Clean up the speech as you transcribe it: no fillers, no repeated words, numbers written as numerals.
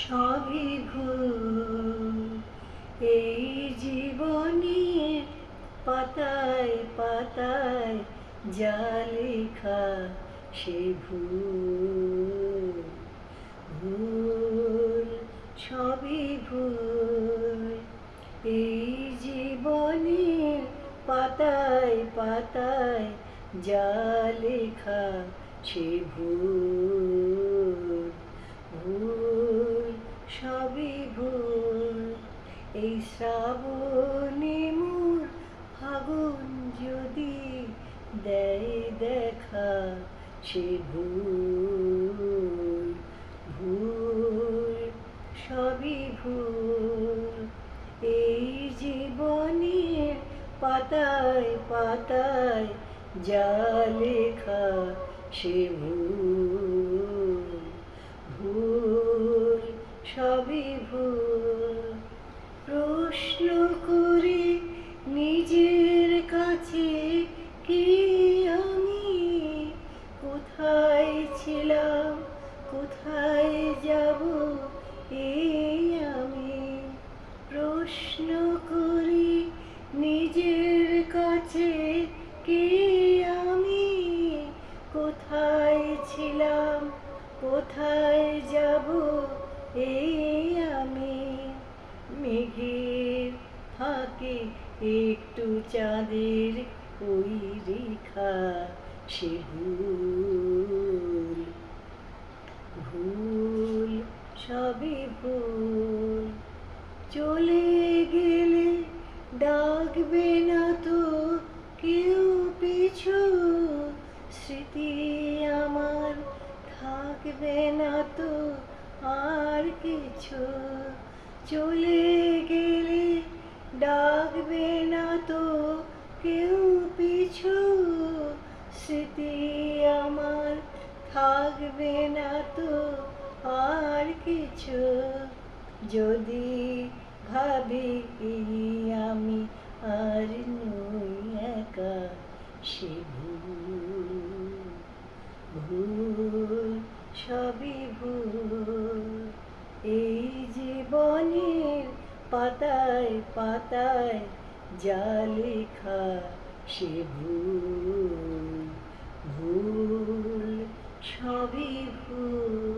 সবই ভুল। এই জীবনের পাতায় পাতায় যা লেখা সে ভুল। ভুল, সবই ভুল। এই জীবনের পাতায় পাতায় যা লেখা সে ভুল। ভুল, সবই ভুল। এই শ্রাবণে মোর ফাগুন যদি দেয় দেখা সে ভুল। ভুল, সবই ভুল। এই জীবনের পাতায় পাতায় যা লেখা সে ভুল। ভুল, সবই ভুল। প্রশ্ন করি নিজের কাছে কি আমি কোথায় ছিলাম, কোথায় যাব এই আমি। প্রশ্ন করি নিজের কাছে কি আমি কোথায় ছিলাম, কোথায় যাব এই আমি। মেঘের ফাঁকে একটু চাঁদের ওই রেখা সে ভুল। ভুল, সবই ভুল। চলে গেলে ডাকবে না তো কেউ পিছু, স্মৃতি আমার থাকবে না তো আর কিছু। চলে গেলে ডাকবে না তো কেউ পিছু, স্মৃতি আমার থাকবে না তো আর কিছু। যদি ভাবি আমি আর নই একা সে ভুল। ভুল, সবই ভুল। এই জীবনের পাতায় পাতায় যা লেখা সে ভুল। ভুল, সবই ভুল।